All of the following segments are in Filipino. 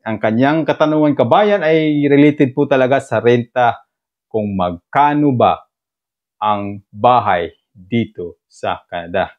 Ang kanyang katanungan kabayan ay related po talaga sa renta, kung magkano ba ang bahay dito sa Canada.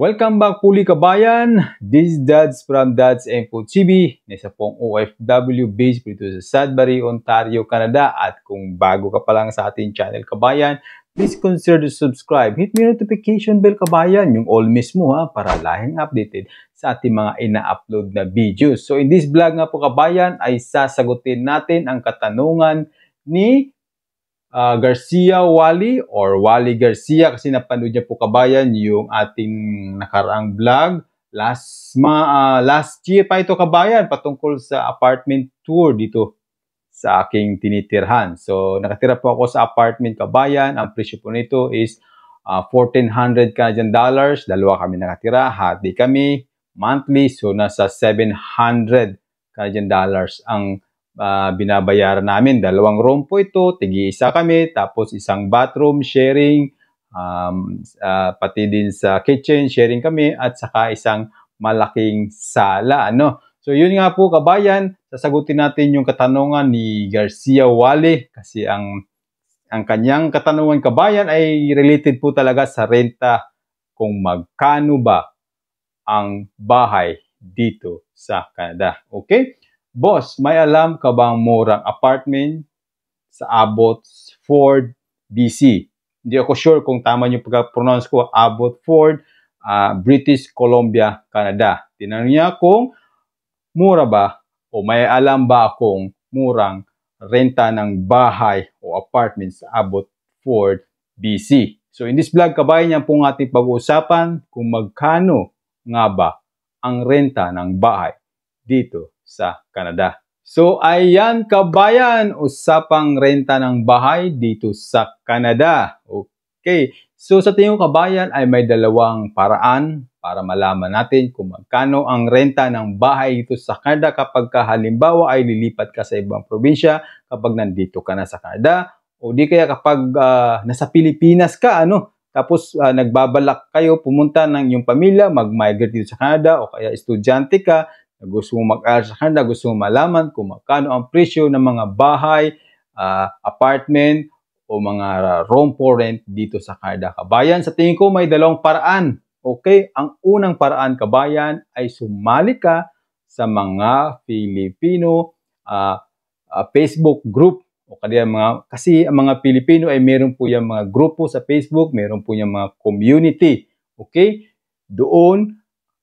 Welcome back puli kabayan! This is Dads from Dads Info TV, na isa pong OFW based dito sa Sudbury, Ontario, Canada. At kung bago ka pa lang sa ating channel kabayan, please consider to subscribe. Hit me notification bell kabayan, yung all mismo ha, para lahing updated sa ating mga ina-upload na videos. So in this vlog nga po kabayan ay sasagutin natin ang katanungan ni Garcia Wally or Wally Garcia, kasi napanood niya po kabayan yung ating nakaraang vlog last year pa ito kabayan, patungkol sa apartment tour dito sa aking tinitirhan. So nakatira po ako sa apartment kabayan. Ang presyo po nito is 1,400 Canadian dollars. Dalawa kami nakatira, hati kami monthly, so nasa 700 Canadian dollars ang binabayaran namin. Dalawang room po ito, tigi-isa kami, tapos isang bathroom sharing, pati din sa kitchen sharing kami, at saka isang malaking sala. So yun nga po kabayan, sasagutin natin yung katanungan ni Garcia Wally, kasi ang kanyang katanungan kabayan ay related po talaga sa renta, kung magkano ba ang bahay dito sa Canada. Okay? Boss, may alam ka bang murang apartment sa Abbotsford, BC? Hindi ako sure kung tama yung pagka-pronounce ko, Abbotsford, British Columbia, Canada. Tinanong niya kung mura ba o may alam ba akong murang renta ng bahay o apartment sa Abbotsford, BC. So in this vlog kabayan, yan pong ating pag-uusapan kung magkano nga ba ang renta ng bahay dito sa Canada. So ayan kabayan, usapang renta ng bahay dito sa Canada. Okay, so sa tingin ko kabayan ay may dalawang paraan para malaman natin kung magkano ang renta ng bahay dito sa Canada kapag halimbawa ay lilipat ka sa ibang probinsya kapag nandito ka na sa Canada, o di kaya kapag nasa Pilipinas ka, tapos nagbabalak kayo pumunta ng iyong pamilya, mag-migrate dito sa Canada, o kaya estudyante ka, gusto mo mag-aral sa Canada, gusto mo malaman kung magkano ang presyo ng mga bahay, apartment, o mga room for rent dito sa Canada kabayan. Sa tingin ko may dalawang paraan. Okay? Ang unang paraan kabayan ay sumali ka sa mga Filipino Facebook group. O kaya kasi ang mga Pilipino ay meron po yung mga grupo sa Facebook, meron po yung mga community. Okay? Doon,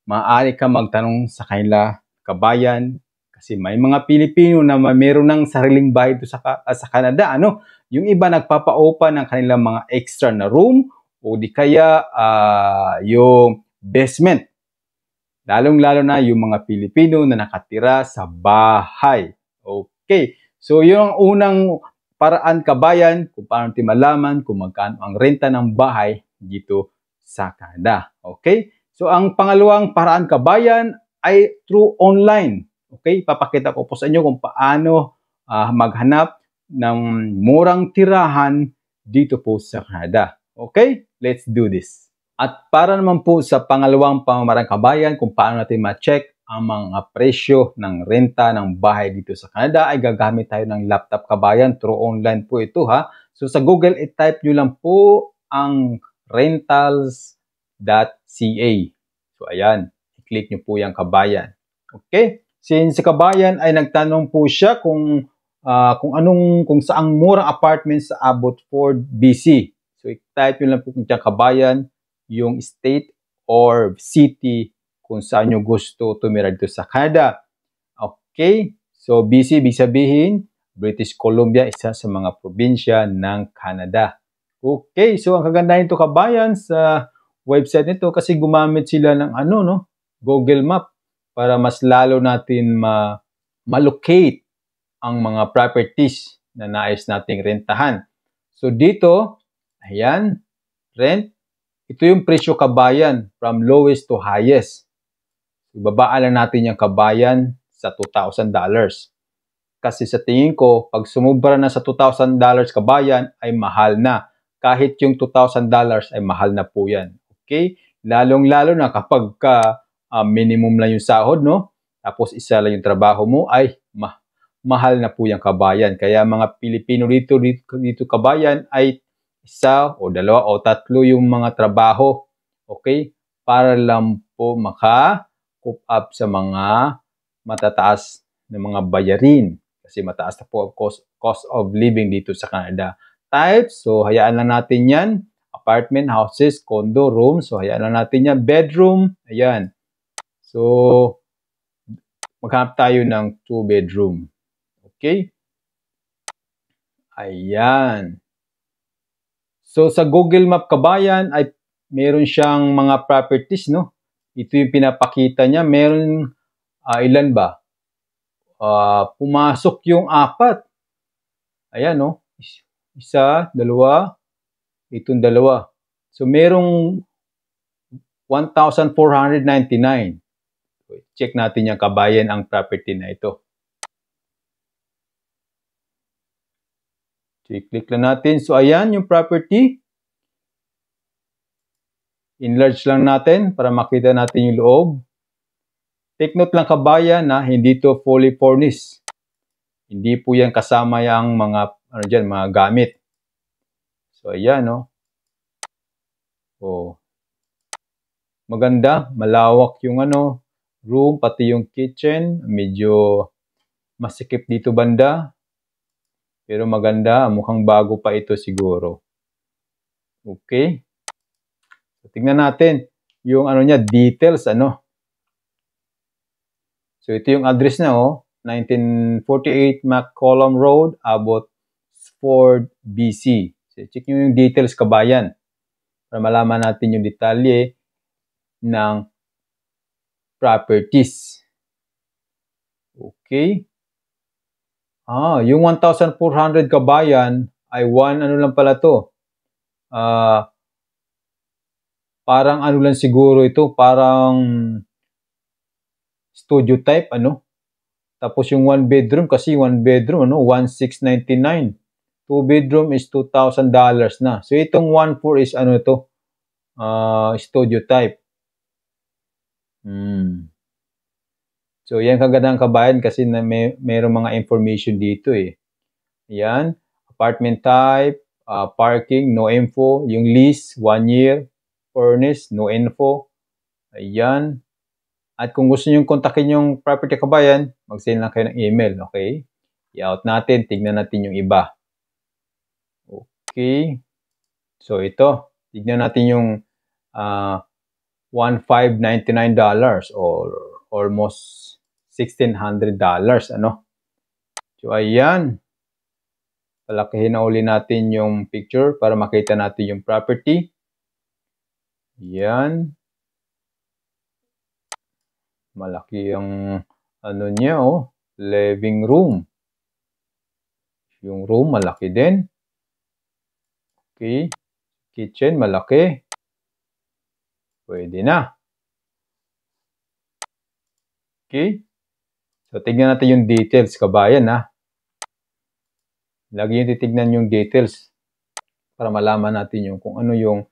maaari ka magtanong sa kanila kabayan, kasi may mga Pilipino na meron ng sariling bahay dito sa Canada. Yung iba nagpapa-open ng kanilang mga extra na room, o di kaya yung basement. Lalong-lalo na yung mga Pilipino na nakatira sa bahay. Okay. So yung unang paraan kabayan kung paano natin malaman kung magkano ang renta ng bahay dito sa Canada. Okay? So ang pangalawang paraan kabayan ay through online. Okay? Papakita ko po sa inyo kung paano maghanap ng murang tirahan dito po sa Canada. Okay? Let's do this. At para naman po sa pangalawang pamamaraan kabayan kung paano natin ma-check ang mga presyo ng renta ng bahay dito sa Canada, ay gagamit tayo ng laptop kabayan. Through online po ito ha. So sa Google, i-type nyo lang po ang rentals.ca. So ayan. Click nyo po yung kabayan. Okay? Since kabayan ay nagtanong po siya kung saang murang apartment sa Abbotsford, BC. So i-type nyo lang po kung kabayan yung state or city kung saan nyo gusto tumira dito sa Canada. Okay? So BC, ibig sabihin, British Columbia, isa sa mga probinsya ng Canada. Okay? So ang kagandahan nito kabayan sa website nito, kasi gumamit sila ng Google Map para mas lalo natin ma-locate ang mga properties na nais nating rentahan. So dito, ayan, rent. Ito yung presyo kabayan from lowest to highest. Ibabaan lang natin yung kabayan sa $2,000. Kasi sa tingin ko, pag sumubra na sa $2,000 kabayan, ay mahal na. kahit yung $2,000 ay mahal na po yan. Okay? Lalong-lalo na kapag minimum lang yung sahod, no? Tapos isa lang yung trabaho mo, ay mahal na po yung kabayan. Kaya mga Pilipino dito kabayan ay isa o dalawa o tatlo yung mga trabaho. Okay? Para lang po maka-coop up sa mga matataas na mga bayarin. Kasi mataas na po ang cost of living dito sa Canada. Types, so hayaan lang natin yan. Apartment, houses, condo, rooms. So hayaan lang natin yan. Bedroom, ayan. So, maghanap tayo ng 2-bedroom. Okay? Ayan. So, sa Google Map kabayan ay meron siyang mga properties, no? Ito yung pinapakita niya. Meron, ilan ba? Pumasok yung 4. Ayan, no? Isa, dalawa, itong dalawa. So, merong 1,499. Check natin yung kabayan ang property na ito. So, i-click lang natin. So, ayan yung property. Enlarge lang natin para makita natin yung loob. Take note lang kabayan na hindi to fully furnished. Hindi po yan kasama yung mga, mga gamit. So, ayan, no? Oh. Maganda, malawak yung room, pati yung kitchen. Medyo masikip dito banda. Pero maganda, mukhang bago pa ito siguro. Okay. So, tingnan natin yung details, So, ito yung address na, 1948 McCollum Road, Abbotsford, BC. So, check nyo yung details, kabayan. Para malaman natin yung detalye ng properties. Okay. Yung 1,400 kabayan ay lang pala to. Parang lang siguro ito, parang studio type, Tapos yung 1-bedroom, kasi 1-bedroom, 1,699. 2-bedroom is $2,000 na. So itong 1,400 is studio type. So yan kagandang kabayan kasi na mayroong mga information dito eh. Yan, apartment type, parking, no info. Yung lease, 1 year. Furnace, no info. Ayan. At kung gusto nyo kontakin yung property kabayan, mag-send lang kayo ng email, okay? I-out natin, tignan natin yung iba. Okay. So ito, tignan natin yung $1,599 or almost $1,600, So ayan. Palakihin na uli natin yung picture para makita natin yung property. Yan. Malaki ang niya, living room. Yung room malaki din. Okay. Kitchen malaki. Pwede na. Okay. So tignan natin yung details kabayan Lagi yung titignan yung details para malaman natin yung kung ano yung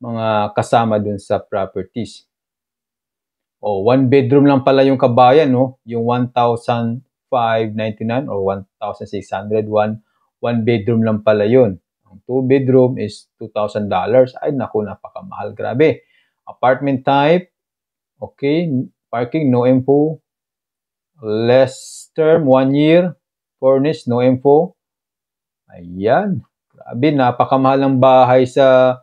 mga kasama dun sa properties. 1-bedroom lang pala yung kabayan, Yung 1,599 or 1,600, 1-bedroom lang pala yun. Ang 2-bedroom is $2,000. Ay, naku, napakamahal. Grabe. Apartment type, okay. Parking, no info. Less term, 1 year. Furnished, no info. Ayan. Grabe, napakamahal ng bahay sa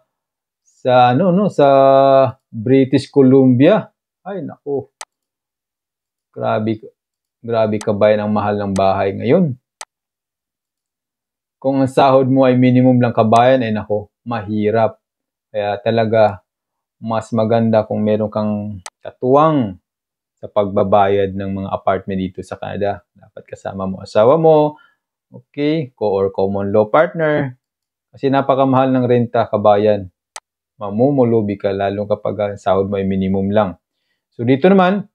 British Columbia. Ay, naku. Grabe kabayan ang mahal ng bahay ngayon. Kung ang sahod mo ay minimum lang kabayan, ay naku, mahirap. Kaya talaga, mas maganda kung meron kang katuwang sa pagbabayad ng mga apartment dito sa Canada. Dapat kasama mo asawa mo, okay, or common law partner. Kasi napakamahal ng renta kabayan. Mamumulubi ka lalo kapag sahod mo ay minimum lang. So dito naman,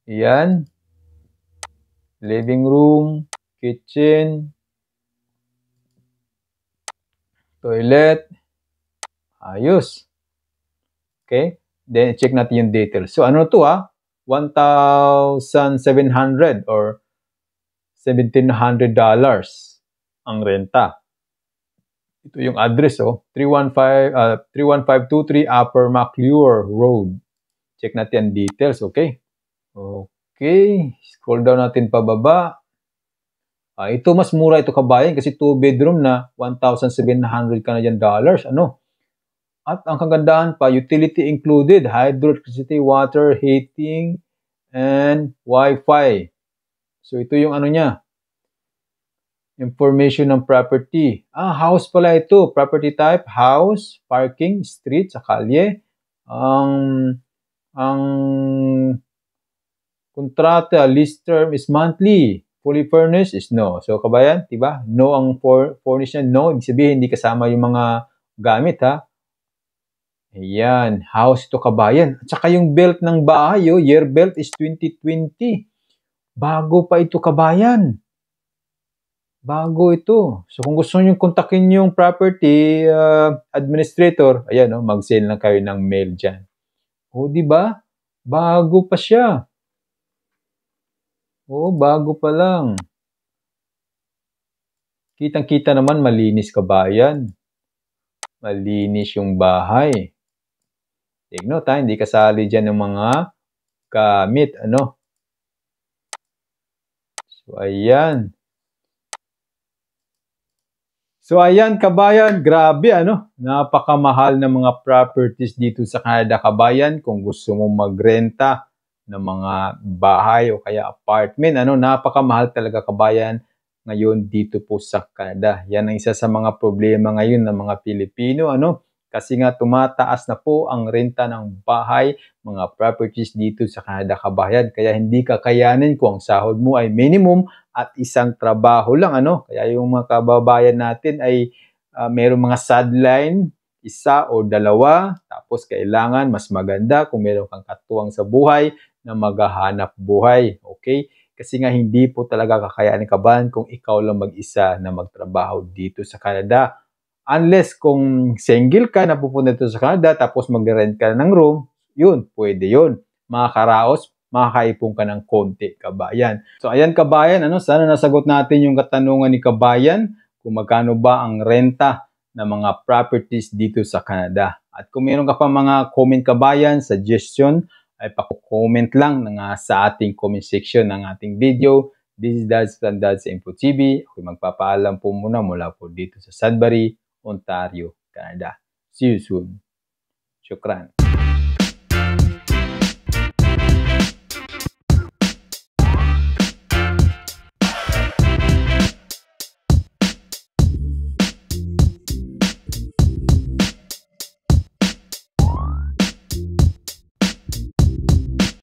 yan, living room, kitchen, Toilet. Ayos. Okay. Then, check natin yung details. So, ano to 1,700 or $1,700 ang renta. Ito yung address, 31523 Upper McClure Road. Check natin ang details, okay? Okay. Scroll down natin pababa. Ito mas mura ito kabayan kasi 2 bedroom na $1,700 Canadian dollars. Ano? At ang kagandahan pa, utility included, hydro, electricity, water, heating, and Wi-Fi. So ito yung ano niya. Information ng property. House pala ito. Property type, house, parking, street, sa kalye. Ang kontrata, lease term is monthly. Fully furnished is no. So kabayan, diba? No ang furnished niya. No, ibig sabihin hindi kasama yung mga gamit Ayan, house ito kabayan. At saka yung belt ng bahay, year belt is 2020. Bago pa ito kabayan. Bago ito. So kung gusto nyo kontakin yung property administrator, ayan, mag-send lang kayo ng mail dyan. Di ba? Bago pa siya. Bago pa lang. Kitang-kita naman, malinis kabayan. Malinis yung bahay. Take note hindi kasali dyan ng mga gamit, So, ayan. So, ayan kabayan, grabe, Napakamahal ng mga properties dito sa Canada kabayan. Kung gusto mong magrenta ng mga bahay o kaya apartment, napakamahal talaga kabayan ngayon dito po sa Canada. Yan ang isa sa mga problema ngayon ng mga Pilipino, Kasi nga tumataas na po ang renta ng bahay, mga properties dito sa Canada kabayan. Kaya hindi kakayanin kung ang sahod mo ay minimum at isang trabaho lang, Kaya yung mga kababayan natin ay mayroong mga sideline, isa o dalawa, tapos kailangan mas maganda kung meron kang katuwang sa buhay na maghahanap buhay, okay? Kasi nga hindi po talaga kakayanin kabayan kung ikaw lang mag-isa na magtrabaho dito sa Canada. Unless kung single ka na pupunta dito sa Canada tapos mag-rent ka ng room, yun, pwede yun. Makakaraos, makakaipon ka ng konti, kabayan. So, ayan kabayan, sana nasagot natin yung katanungan ni kabayan kung magkano ba ang renta ng mga properties dito sa Canada. At kung meron ka pa mga comment kabayan, suggestion, ay paku-comment lang sa ating comment section ng ating video. This is Dads from Dads Info TV. Ako magpapaalam po muna mula po dito sa Sudbury, Ontario, Canada. See you soon. Shukran.